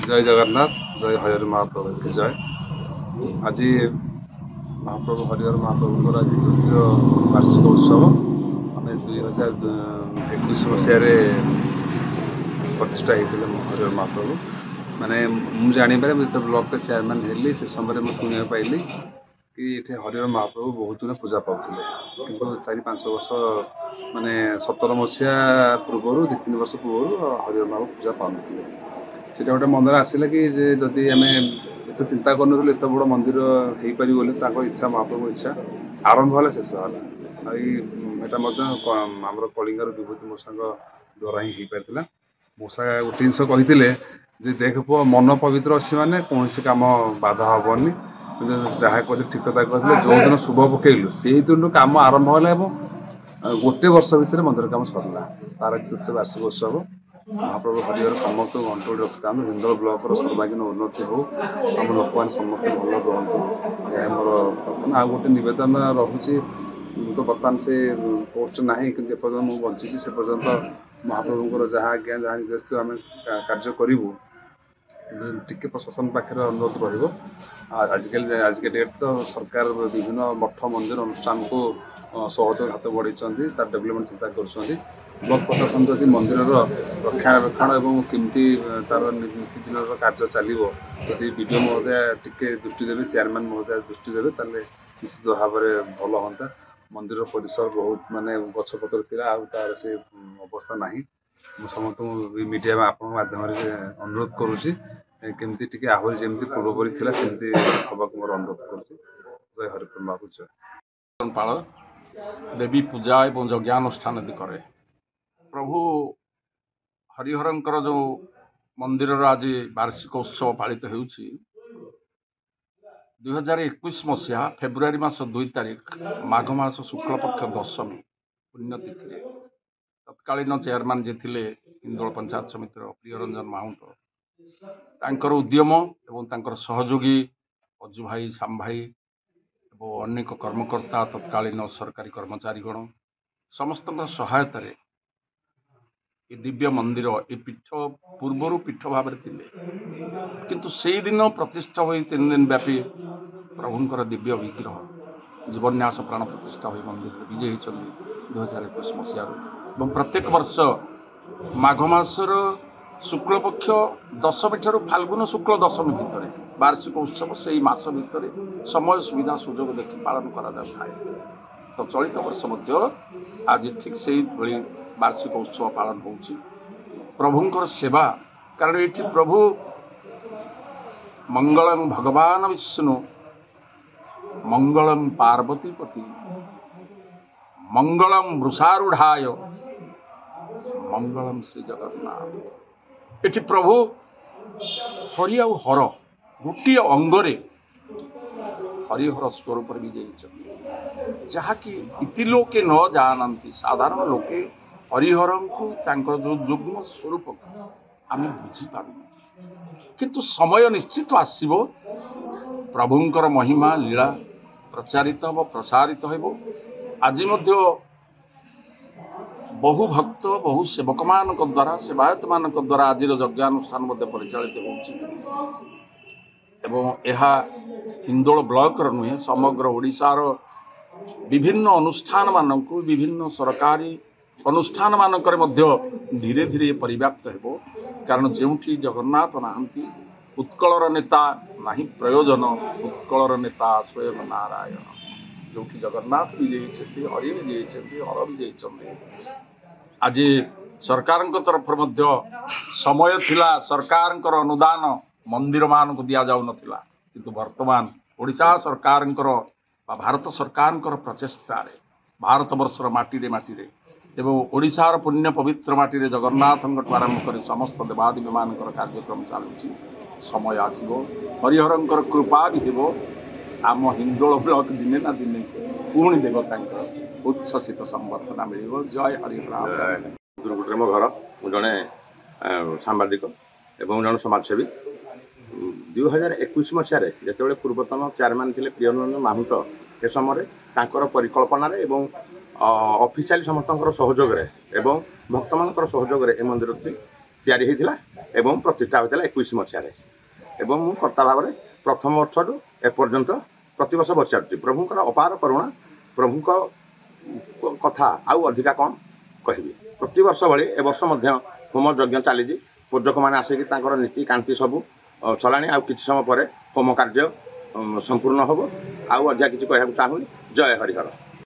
जय जगन्नाथ जय हरिहर महाप्रभु की जय। आज महाप्रभु हरिहर महाप्रभुଙ୍କର ଆଜି ତୃତୀୟ ବାର୍ଷିକ ଉତ୍ସବ। ଆମେ 2021 ମସିହାରେ ପ୍ରତିଷ୍ଠା ହେଇଥିଲେ ହରିହର ମହାପ୍ରଭୁ। ମାନେ ମୁଁ ଜାଣିବାରେ ମୁଁ ଯେତେବେଳେ ବ୍ଲକରେ ଚେୟାରମ୍ୟାନ୍ ହେଲି ସେ ସମୟରେ ମୁଁ ଶୁଣିବାକୁ ପାଇଲି କି ଏଠି ହରିହର ମହାପ୍ରଭୁ ବହୁତ ଦିନ ପୂଜା ପାଉଥିଲେ, କିନ୍ତୁ 4-5 ବର୍ଷ ମାନେ 17 ମସିହା ପୂର୍ବରୁ 2-3 ବର୍ଷ ପୂର୍ବରୁ ହରିହର ମହାପ୍ରଭୁ ପୂଜା ପାଉନଥିଲେ। সেটা ଗୋଟେ ମନରେ ଆସିଲା କି ଯେ ଯଦି ଆମେ ଏତେ ଚିନ୍ତା କରୁନଥିଲୁ ଏତେ ବଡ଼ ମନ୍ଦିର ହେଇପାରିବ ବୋଲି, ତାଙ୍କ ଇଚ୍ଛା ମହାପ୍ରଭୁଙ୍କ ଇଚ୍ଛା ଆରମ୍ଭ ହେଲା ଶେଷ ହେଲା। ଆଉ ଏଇଟା ମଧ୍ୟ ଆମର କଳିଙ୍ଗର ବିଭୂତି ମୂଷାଙ୍କ ଦ୍ୱାରା ହିଁ ହେଇପାରିଥିଲା। ମୂଷା ଗୋଟେ ଜିନିଷ କହିଥିଲେ ଯେ ଦେଖ ପୁଅ, ମନ ପବିତ୍ର ଅଛି ମାନେ କୌଣସି କାମ ବାଧା ହବନି। ଯାହା କହିଲେ ଠିକ କଥା କହିଥିଲେ, ଯୋଉଦିନ ଶୁଭ ପକେଇଲୁ ସେଇଦିନଠୁ କାମ ଆରମ୍ଭ ହେଲା ଏବଂ ଗୋଟେ ବର୍ଷ ଭିତରେ ମନ୍ଦିର କାମ ସରିଲା। ତାର ତୃତୀୟ ବାର୍ଷିକ ଉତ୍ସବ। ମହାପ୍ରଭୁ ହରିହର ସମସ୍ତଙ୍କୁ ଘଣ୍ଟୋଳି ରଖିଥାନ୍ତୁ। ହିନ୍ଦୋଳ ବ୍ଲକର ସର୍ବାଙ୍ଗୀନ ଉନ୍ନତି ହଉ, ଆମ ଲୋକମାନେ ସମସ୍ତେ ଭଲ ରୁହନ୍ତୁ। ଏହା ଆମର ପ୍ରାର୍ଥନା। ଆଉ ଗୋଟେ ନିବେଦନ ରହୁଛି, ମୁଁ ତ ବର୍ତ୍ତମାନ ସେ ପୋଷ୍ଟ ନାହିଁ, କିନ୍ତୁ ଯେପର୍ଯ୍ୟନ୍ତ ମୁଁ ବଞ୍ଚିଛି ସେ ପର୍ଯ୍ୟନ୍ତ ମହାପ୍ରଭୁଙ୍କର ଯାହା ଆଜ୍ଞା ଯାହା ନିର୍ଦ୍ଦେଶ ଥିବ ଆମେ କାର୍ଯ୍ୟ କରିବୁ। କିନ୍ତୁ ଟିକେ ପ୍ରଶାସନ ପାଖରେ ଅନୁରୋଧ ରହିବ। ଆଜିକା ଡେଟ୍ ତ ସରକାର ବିଭିନ୍ନ ମଠ ମନ୍ଦିର ଅନୁଷ୍ଠାନକୁ ସହଯୋଗ ହାତ ବଢ଼େଇଛନ୍ତି, ତାର ଡେଭଲପମେଣ୍ଟ ଚିନ୍ତା କରୁଛନ୍ତି। ବ୍ଲକ ପ୍ରଶାସନ ଯଦି ମନ୍ଦିରର ରକ୍ଷଣାବେକ୍ଷଣ ଏବଂ କେମିତି ତାର ନୀତିଦିନର କାର୍ଯ୍ୟ ଚାଲିବ, ଯଦି ବିଡ଼ିଓ ମହୋଦୟ ଟିକେ ଦୃଷ୍ଟି ଦେବେ, ଚେୟାରମ୍ୟାନ୍ ମହୋଦୟ ଦୃଷ୍ଟି ଦେବେ, ତାହେଲେ ନିଶ୍ଚିତ ଭାବରେ ଭଲ ହୁଅନ୍ତା। ମନ୍ଦିର ପରିସର ବହୁତ ମାନେ ଗଛପତ୍ର ଥିଲା, ଆଉ ତାର ସେ ଅବସ୍ଥା ନାହିଁ। ମୁଁ ସମସ୍ତଙ୍କୁ ମିଡ଼ିଆ ବା ଆପଣଙ୍କ ମାଧ୍ୟମରେ ଅନୁରୋଧ କରୁଛି, କେମିତି ଟିକେ ଆହୁରି ଯେମିତି ପୂର୍ବପରି ଥିଲା ସେମିତି ହେବାକୁ ମୋର ଅନୁରୋଧ କରୁଛି। ଜୟ ହରିପ୍ରଭୁ ଜୟ। ପାଳ ଦେବୀ ପୂଜା ଏବଂ ଯଜ୍ଞାନୁଷ୍ଠାନ ଆଦି କରେ। ପ୍ରଭୁ ହରିହରଙ୍କର ଯେଉଁ ମନ୍ଦିରର ଆଜି ବାର୍ଷିକ ଉତ୍ସବ ପାଳିତ ହେଉଛି, 2021 ମସିହା ଫେବୃଆରୀ ମାସ 2 ତାରିଖ ମାଘ ମାସ ଶୁକ୍ଳପକ୍ଷ ଦଶମୀ ପୁଣ୍ୟତିଥିରେ ତତ୍କାଳୀନ ଚେୟାରମ୍ୟାନ୍ ଯିଏ ଥିଲେ ହିନ୍ଦୋଳ ପଞ୍ଚାୟତ ସମିତିର ପ୍ରିୟରଞ୍ଜନ ମାହୁନ୍ତ, ତାଙ୍କର ଉଦ୍ୟମ ଏବଂ ତାଙ୍କର ସହଯୋଗୀ ଅଜୁ ଭାଇ, ଶ୍ୟାମ ଭାଇ ଏବଂ ଅନେକ କର୍ମକର୍ତ୍ତା, ତତ୍କାଳୀନ ସରକାରୀ କର୍ମଚାରୀଗଣ ସମସ୍ତଙ୍କ ସହାୟତାରେ ଏ ଦିବ୍ୟ ମନ୍ଦିର, ଏ ପୀଠ ପୂର୍ବରୁ ପୀଠ ଭାବରେ ଥିଲେ, କିନ୍ତୁ ସେଇଦିନ ପ୍ରତିଷ୍ଠା ହୋଇ 3 ଦିନ ବ୍ୟାପୀ ପ୍ରଭୁଙ୍କର ଦିବ୍ୟ ବିଗ୍ରହ ଜୀବନ୍ୟାସ ପ୍ରାଣ ପ୍ରତିଷ୍ଠା ହୋଇ ମନ୍ଦିରରେ ବିଜେ ହୋଇଛନ୍ତି 2021 ମସିହାରୁ। ଏବଂ ପ୍ରତ୍ୟେକ ବର୍ଷ ମାଘ ମାସର ଶୁକ୍ଳପକ୍ଷ ଦଶମୀ ଠାରୁ ଫାଲ୍ଗୁନ ଶୁକ୍ଳ ଦଶମୀ ଭିତରେ ବାର୍ଷିକ ଉତ୍ସବ, ସେହି ମାସ ଭିତରେ ସମୟ ସୁବିଧା ସୁଯୋଗ ଦେଖି ପାଳନ କରାଯାଉଥାଏ। ତ ଚଳିତ ବର୍ଷ ମଧ୍ୟ ଆଜି ଠିକ୍ ସେଇଭଳି ବାର୍ଷିକ ଉତ୍ସବ ପାଳନ ହେଉଛି। ପ୍ରଭୁଙ୍କର ସେବା, କାରଣ ଏଠି ପ୍ରଭୁ ମଙ୍ଗଳଂ ଭଗବାନ ବିଷ୍ଣୁ, ମଙ୍ଗଳଂ ପାର୍ବତୀପତି, ମଙ୍ଗଳଂ ବୃଷାରୁଢ଼ାୟ, ମଙ୍ଗଳଂ ଶ୍ରୀ ଜଗନ୍ନାଥ। ଏଠି ପ୍ରଭୁ ହରି ଆଉ ହର ଗୋଟିଏ ଅଙ୍ଗରେ ହରିହର ସ୍ୱରୂପରେ ବିଜେଇଛନ୍ତି, ଯାହାକି ଇତିଲୋକେ ନ ଜାଣନ୍ତି। ସାଧାରଣ ଲୋକେ ହରିହରଙ୍କୁ ତାଙ୍କର ଯେଉଁ ଯୁଗ୍ମ ସ୍ୱରୂପକୁ ଆମେ ବୁଝିପାରୁନୁ, କିନ୍ତୁ ସମୟ ନିଶ୍ଚିତ ଆସିବ, ପ୍ରଭୁଙ୍କର ମହିମା ଲୀଳା ପ୍ରଚାରିତ ହେବ, ପ୍ରସାରିତ ହେବ। ଆଜି ମଧ୍ୟ ବହୁ ଭକ୍ତ, ବହୁ ସେବକମାନଙ୍କ ଦ୍ୱାରା, ସେବାୟତମାନଙ୍କ ଦ୍ୱାରା ଆଜିର ଯଜ୍ଞାନୁଷ୍ଠାନ ମଧ୍ୟ ପରିଚାଳିତ ହେଉଛି। ଏବଂ ଏହା ହିନ୍ଦୋଳ ବ୍ଲକର ନୁହେଁ, ସମଗ୍ର ଓଡ଼ିଶାର ବିଭିନ୍ନ ଅନୁଷ୍ଠାନମାନଙ୍କୁ, ବିଭିନ୍ନ ସରକାରୀ ଅନୁଷ୍ଠାନମାନଙ୍କରେ ମଧ୍ୟ ଧୀରେ ଧୀରେ ପରିବ୍ୟାପ୍ତ ହେବ। କାରଣ ଯେଉଁଠି ଜଗନ୍ନାଥ ନାହାନ୍ତି, ଉତ୍କଳର ନେତା ନାହିଁ ପ୍ରୟୋଜନ, ଉତ୍କଳର ନେତା ସ୍ୱୟଂ ନାରାୟଣ। ଯେଉଁଠି ଜଗନ୍ନାଥ ବିଜେଇଛନ୍ତି, ହରି ବିଜେଇଛନ୍ତି, ହର ବିଜେଇଛନ୍ତି। ଆଜି ସରକାରଙ୍କ ତରଫରୁ ମଧ୍ୟ ସମୟ ଥିଲା, ସରକାରଙ୍କର ଅନୁଦାନ ମନ୍ଦିରମାନଙ୍କୁ ଦିଆଯାଉନଥିଲା, କିନ୍ତୁ ବର୍ତ୍ତମାନ ଓଡ଼ିଶା ସରକାରଙ୍କର ବା ଭାରତ ସରକାରଙ୍କର ପ୍ରଚେଷ୍ଟାରେ ଭାରତବର୍ଷର ମାଟିରେ ଏବଂ ଓଡ଼ିଶାର ପୁଣ୍ୟ ପବିତ୍ର ମାଟିରେ ଜଗନ୍ନାଥଙ୍କଠୁ ଆରମ୍ଭ କରି ସମସ୍ତ ଦେବାଦେବୀମାନଙ୍କର କାର୍ଯ୍ୟକ୍ରମ ଚାଲୁଛି। ସମୟ ଆସିବ, ହରିହରଙ୍କର କୃପା ବି ହେବ, ଆମ ହିନ୍ଦୋଳ ବ୍ଲକ ଦିନେ ନା ଦିନେ ପୁଣି ଦେବତାଙ୍କର ଉଚ୍ଛ୍ୱସିତ ସମ୍ବର୍ଦ୍ଧନା ମିଳିବ। ଜୟ ହରିହର। ଦୁର୍ଗୁଟରେ ମୋ ଘର। ମୁଁ ଜଣେ ସାମ୍ବାଦିକ ଏବଂ ଜଣେ ସମାଜସେବୀ। 2021 ମସିହାରେ ଯେତେବେଳେ ପୂର୍ବତନ ଚେୟାରମ୍ୟାନ୍ ଥିଲେ ପ୍ରିୟରଞ୍ଜନ ମାହୁନ୍ତ, ସେ ସମୟରେ ତାଙ୍କର ପରିକଳ୍ପନାରେ ଏବଂ ଅଫିସିଆଲି ସମସ୍ତଙ୍କର ସହଯୋଗରେ ଏବଂ ଭକ୍ତମାନଙ୍କର ସହଯୋଗରେ ଏ ମନ୍ଦିରଟି ତିଆରି ହୋଇଥିଲା ଏବଂ ପ୍ରତିଷ୍ଠା ହୋଇଥିଲା 21 ମସିହାରେ। ଏବଂ ମୁଁ କର୍ତ୍ତା ଭାବରେ ପ୍ରଥମ ବର୍ଷରୁ ଏପର୍ଯ୍ୟନ୍ତ ପ୍ରତିବର୍ଷ ବର୍ଷି ଆସୁଛି। ପ୍ରଭୁଙ୍କର ଅପାର କରୁଣା, ପ୍ରଭୁଙ୍କ କଥା ଆଉ ଅଧିକା କ'ଣ କହିବି। ପ୍ରତିବର୍ଷ ଭଳି ଏ ବର୍ଷ ମଧ୍ୟ ହୋମ ଯଜ୍ଞ ଚାଲିଛି। ପୂଜକମାନେ ଆସିକି ତାଙ୍କର ନୀତି କାନ୍ତି ସବୁ ଚଲାଣି। ଆଉ କିଛି ସମୟ ପରେ ହୋମ କାର୍ଯ୍ୟ ସମ୍ପୂର୍ଣ୍ଣ ହେବ। ଆଉ ଅଧିକା କିଛି କହିବାକୁ ଚାହୁଁନି। ଜୟ ହରିହର।